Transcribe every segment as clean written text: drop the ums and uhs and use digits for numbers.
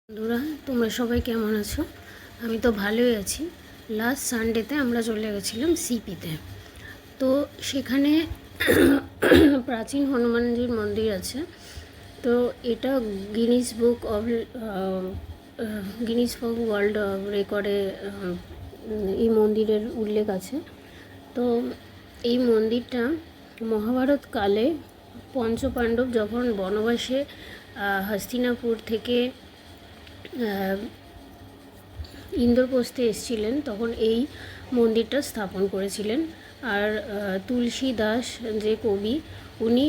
বন্ধুরা, তোমরা সবাই কেমন আছো? আমি তো ভালোই আছি। লাস্ট সানডেতে আমরা চলে গেছিলাম সিপিতে। তো সেখানে প্রাচীন হনুমানজির মন্দির আছে। তো এটা গিনিস বুক ওয়ার্ল্ড রেকর্ডে এই মন্দিরের উল্লেখ আছে। তো এই মন্দিরটা মহাভারত কালে পঞ্চপাণ্ডব যখন বনবাসে হস্তিনাপুর থেকে ইন্দ্রপ্রস্থে এসেছিলেন, তখন এই মন্দিরটা স্থাপন করেছিলেন। আর তুলসী দাস যে কবি, উনি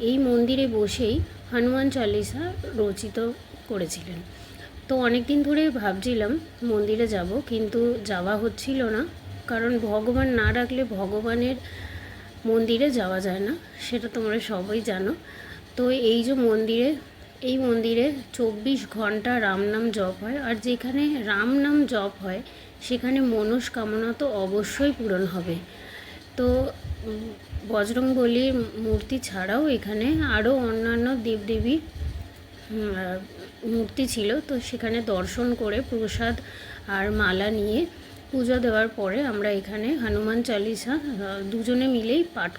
এই মন্দিরে বসেই হনুমান চালিসা রচিত করেছিলেন। তো অনেক দিন ধরে ভাবছিলাম মন্দিরে যাব, কিন্তু যাওয়া হচ্ছিল না, কারণ ভগবান না ডাকলে ভগবানের মন্দিরে যাওয়া যায় না, সেটা তোমরা সবাই জানো। তো এই মন্দিরে 24 ঘন্টা রাম নাম জপ হয়। আর যেখানে রাম নাম জপ হয় সেখানে মনস্কামনা তো অবশ্যই পূরণ হবে। তো বজরংবলীর মূর্তি ছাড়াও এখানে আরও অন্যান্য দেবদেবী মূর্তি ছিল। তো সেখানে দর্শন করে প্রসাদ আর মালা নিয়ে পুজো দেওয়ার পরে আমরা এখানে হনুমান চালিসা দুজনে মিলেই পাঠ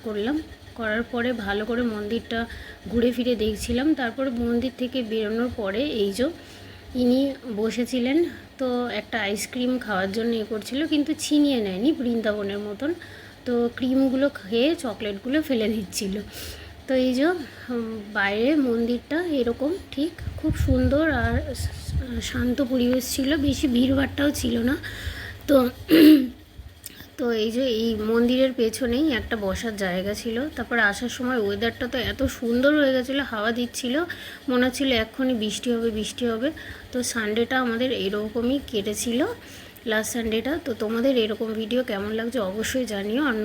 করার পরে ভালো করে মন্দিরটা ঘুরে ফিরে দেখছিলাম। তারপর মন্দির থেকে বেরোনোর পরে এই যে ইনি বসেছিলেন, তো একটা আইসক্রিম খাওয়ার জন্য করছিল, কিন্তু ছিনিয়ে নেয়নি বৃন্দাবনের মতন। তো ক্রিমগুলো খেয়ে চকলেটগুলো ফেলে দিচ্ছিল। তো এই যে বাইরে মন্দিরটা এরকম ঠিক খুব সুন্দর আর শান্ত পরিবেশ ছিল, বেশি ভিড়ভাট্টাও ছিল না। তো তো এই যে এই মন্দিরের পেছনেই একটা বসার জায়গা ছিল। তারপর আসার সময় ওয়েদারটা তো এত সুন্দর হয়ে গেছিলো, হাওয়া দিচ্ছিল, মনে হচ্ছিল এক্ষুনি বৃষ্টি হবে। তো সানডেটা আমাদের এরকমই কেটেছিল, লাস্ট সানডেটা। তো তোমাদের এরকম ভিডিও কেমন লাগছে অবশ্যই জানিও। আর